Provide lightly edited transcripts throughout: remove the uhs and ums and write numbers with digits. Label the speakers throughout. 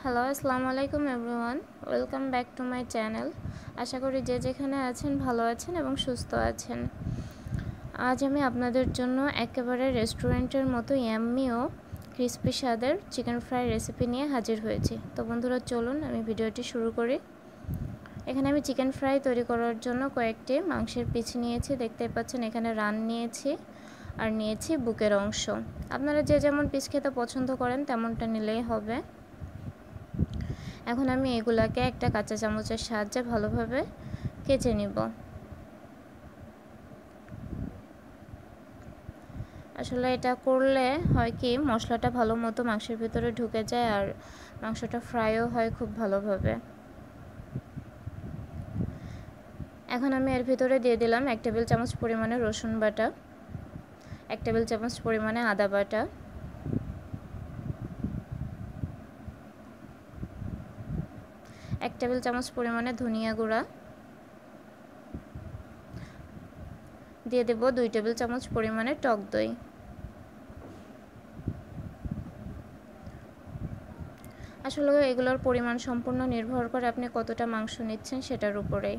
Speaker 1: Hello, আসসালামু আলাইকুম everyone. Welcome back to my channel. আশা করি যে যেখানে আছেন ভালো আছেন এবং সুস্থ আছেন। আজ আমি আপনাদের জন্য একেবারে রেস্টুরেন্টের মতো ইয়াম্মি ও ক্রিস্পি স্বাদের চিকেন ফ্রাই রেসিপি নিয়ে হাজির হয়েছি। তো বন্ধুরা, চলুন আমি ভিডিওটি শুরু করি। এখানে আমি চিকেন ফ্রাই তৈরি করার জন্য কয়েকটি মাংসের পিস নিয়েছি। দেখতে পাচ্ছেন এখানে রান নিয়েছি আর নিয়েছি বুকের অংশ। আপনারা যে যেমন পিস খেতে পছন্দ করেন তেমনটা নিলেই হবে। এখন আমি এগুলাকে একটা কাঁচা চামচের সাহায্যে ভালোভাবে কেচে নিব। আসলে এটা করলে হয় কি, মশলাটা ভালো মতো মাংসের ভিতরে ঢুকে যায় আর মাংসটা ফ্রাইও হয় খুব ভালোভাবে। এখন আমি এর ভিতরে দিয়ে দিলাম 1 টেবিল চামচ পরিমাণে রসুন বাটা, 1 টেবিল চামচ পরিমাণে আদা বাটা, 1 টেবিল চামচ পরিমাণে ধনিয়া গুঁড়া, দিয়ে দেব 2 টেবিল চামচ পরিমাণে টক দই। আসলে এগুলোর পরিমাণ সম্পূর্ণ নির্ভর করে আপনি কতটা মাংস নিচ্ছেন সেটার উপরেই।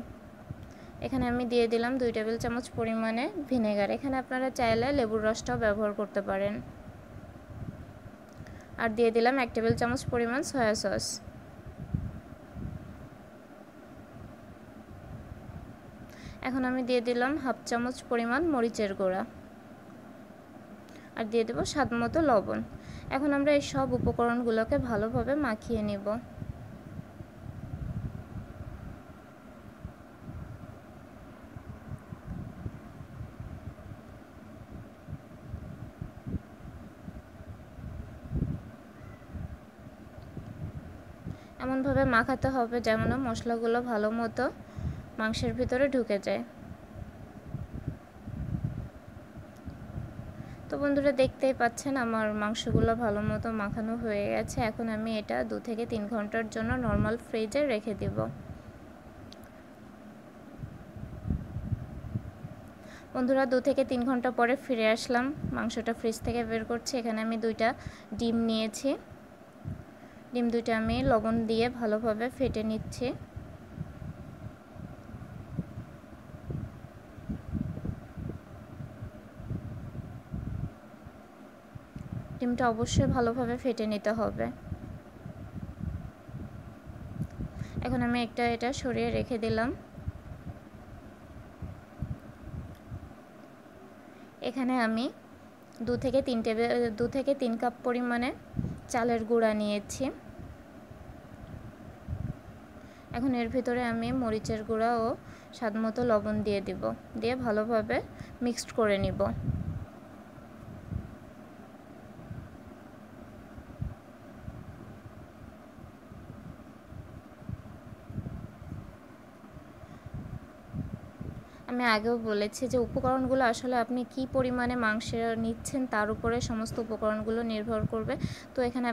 Speaker 1: এখানে আমি দিয়ে দিলাম 2 টেবিল চামচ পরিমাণে ভিনেগার। এখানে আপনারা চাইলে লেবুর রসটাও ব্যবহার করতে পারেন। আর দিয়ে দিলাম 1 টেবিল চামচ পরিমাণ সয়া সস। এখন আমি দিয়ে দিলাম হাফ চামচ পরিমাণ মরিচের গুঁড়া আর দিয়ে দেব স্বাদ মতো লবণ। এখন আমরা এই সব উপকরণগুলোকে ভালোভাবে মাখিয়ে নিব। এমনভাবে মাখাতে হবে যেন মশলাগুলো ভালো মতো মাংসের ভিতরে ঢুকে যায়। তো বন্ধুরা, দেখতেই পাচ্ছেন আমার মাংসগুলো ভালো মতো মাখানো হয়ে গেছে। এখন আমি এটা 2 থেকে 3 ঘন্টার জন্য নর্মাল ফ্রিজে রেখে দিব। বন্ধুরা, 2 থেকে 3 ঘন্টা পরে ফিরে আসলাম। মাংসটা ফ্রিজ থেকে বের করছি। এখানে আমি 2টা ডিম নিয়েছি। ডিম 2টা আমি লবণ দিয়ে ভালোভাবে ফেটে নিচ্ছি। ডিমটা অবশ্যই ভালোভাবে ফেটে নিতে হবে। এখন আমি এটা সরিয়ে রেখে দিলাম। এখানে আমি 2 থেকে 3 কাপ পরিমাণে চালের গুঁড়া নিয়েছি। এখন এর ভিতরে আমি মরিচের গুঁড়া ও স্বাদমতো লবণ দিয়ে দিব, দিয়ে ভালোভাবে মিক্সড করে নিব। আমি আগেও বলেছি যে উপকরণগুলো আসলে আপনি কি পরিমাণে মাংস নিচ্ছেন তার উপরে সমস্ত উপকরণগুলো নির্ভর করবে। তো এখানে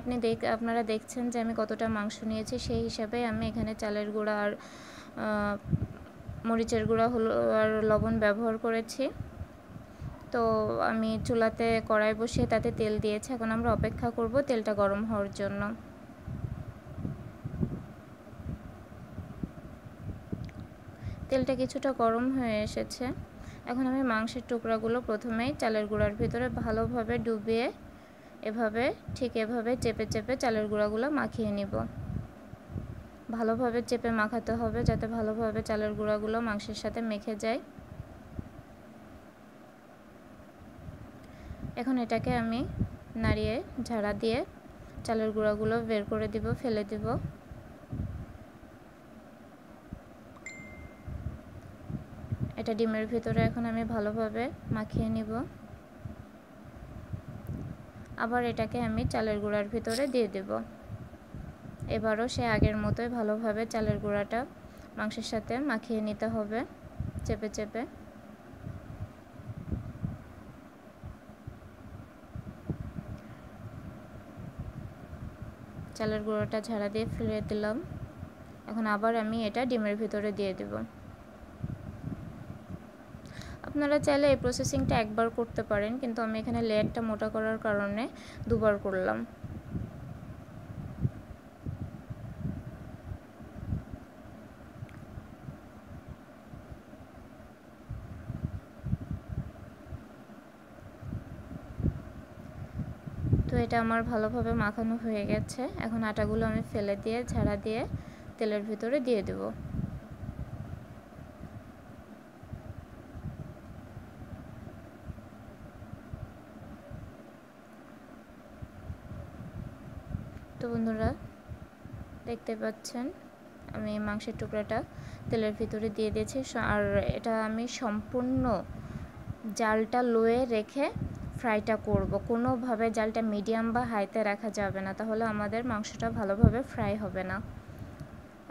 Speaker 1: আপনারা দেখছেন যে আমি কতটা মাংস নিয়েছি, সেই হিসাবে আমি এখানে চালের গুঁড়া আর মরিচের গুঁড়া আর লবণ ব্যবহার করেছি। তো আমি চুলাতে কড়াই বসিয়ে তাতে তেল দিয়েছি। এখন আমরা অপেক্ষা করব তেলটা গরম হওয়ার জন্য। তেলটা কিছুটা গরম হয়ে এসেছে। এখন আমি মাংসের টুকরাগুলো প্রথমেই চালের গুঁড়ার ভিতরে ভালোভাবে ডুবিয়ে ঠিক এভাবে চেপে চেপে চালের গুঁড়াগুলো মাখিয়ে নিব। ভালোভাবে চেপে মাখাতে হবে যাতে ভালোভাবে চালের গুঁড়াগুলো মাংসের সাথে মেখে যায়। এখন এটাকে আমি নাড়িয়ে ঝাড়া দিয়ে চালের গুঁড়াগুলো বের করে দিব, ফেলে দিব। এটা ডিমের ভিতরে এখন আমি ভালোভাবে মাখিয়ে নিব। আবার এটাকে আমি চালের গুঁড়ার ভিতরে দিয়ে দেব। এবারও সে আগের মতোই ভালোভাবে চালের গুঁড়াটা মাংসের সাথে মাখিয়ে নিতে হবে চেপে চেপে। চালের গুঁড়োটা ঝাড়া দিয়ে ফেলে দিলাম। এখন আবার আমি এটা ডিমের ভিতরে দিয়ে দেব। আপনারা চাইলে এই প্রসেসিংটা একবার করতে পারেন, কিন্তু আমি এখানে লেয়ারটা মোটা করার কারণে 2বার করলাম। তো এটা আমার ভালোভাবে মাখানো হয়ে গেছে। এখন আটাগুলো আমি ফেলে দিয়ে ঝাড়া দিয়ে তেলের ভিতরে দিয়ে দেব। তো বন্ধুরা দেখতে পাচ্ছেন আমি মাংসের টুকরাটা তেলের ভিতরে দিয়ে দিয়েছি। আর এটা আমি সম্পূর্ণ জালটা লোয়ে রেখে ফ্রাইটা করব। কোনোভাবে জালটা মিডিয়াম বা হাইতে রাখা যাবে না, তাহলে আমাদের মাংসটা ভালোভাবে ফ্রাই হবে না।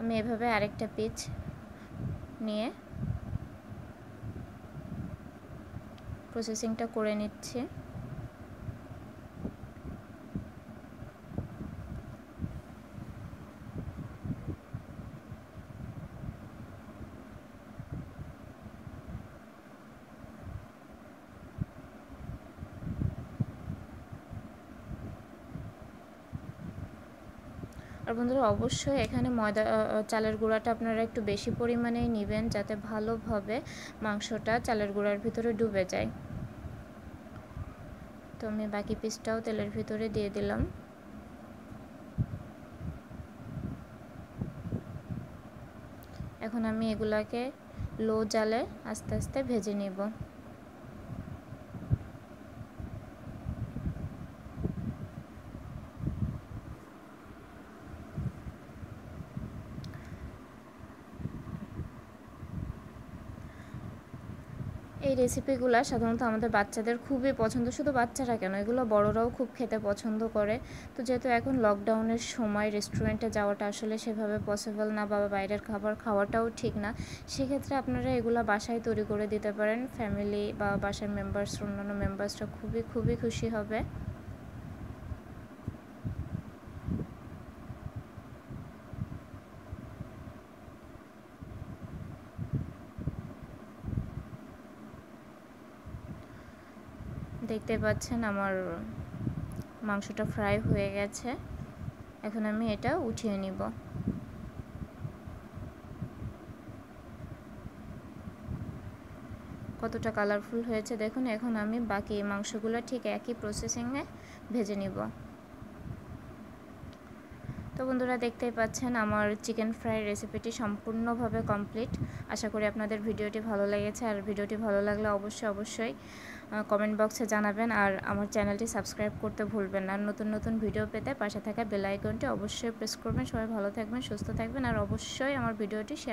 Speaker 1: আমি এভাবে আরেকটা পিস নিয়ে প্রসেসিংটা করে নিচ্ছি। আর বন্ধুরা অবশ্যই এখানে চালের গুঁড়াটা আপনারা একটু বেশি পরিমাণেই নেবেন, যাতে ভালোভাবে মাংসটা চালের গুঁড়ার ভিতরে ডুবে যায়। তো আমি বাকি পিসটাও তেলের ভিতরে দিয়ে দিলাম। এখন আমি এগুলাকে লো জালে আস্তে আস্তে ভেজে নেব। এই রেসিপিগুলো সাধারণত আমাদের বাচ্চাদের খুবই পছন্দ, শুধু বাচ্চারা কেন, এগুলো বড়রাও খুব খেতে পছন্দ করে। তো যেহেতু এখন লকডাউনের সময় রেস্টুরেন্টে যাওয়াটা আসলে সেভাবে পসিবল না, বা বাইরের খাবার খাওয়াটাও ঠিক না, সেক্ষেত্রে আপনারা এগুলো বাসায় তৈরি করে দিতে পারেন। ফ্যামিলি বা বাসার অন্যান্য মেম্বার্সরা খুবই খুশি হবে। দেখতে পাচ্ছেন আমার মাংসটা ফ্রাই হয়ে গেছে। এখন আমি এটা উঠিয়ে নিব। কতটা কালারফুল হয়েছে দেখুন। এখন আমি বাকি মাংসগুলো ঠিক একই প্রসেসিংয়ে ভেজে নিব। তো বন্ধুরা দেখতেই পাচ্ছেন আমার চিকেন ফ্রাই রেসিপিটি সম্পূর্ণভাবে কমপ্লিট। আশা করি আপনাদের ভিডিওটি ভালো লেগেছে। আর ভিডিওটি ভালো লাগলে অবশ্যই কমেন্ট বক্সে জানাবেন। আর আমার চ্যানেলটি সাবস্ক্রাইব করতে ভুলবেন না। নতুন ভিডিও পেতে পাশে থাকা বেল আইকনটি অবশ্যই প্রেস করবেন। সবাই ভালো থাকবেন, সুস্থ থাকবেন, আর অবশ্যই আমার ভিডিওটি শেয়ার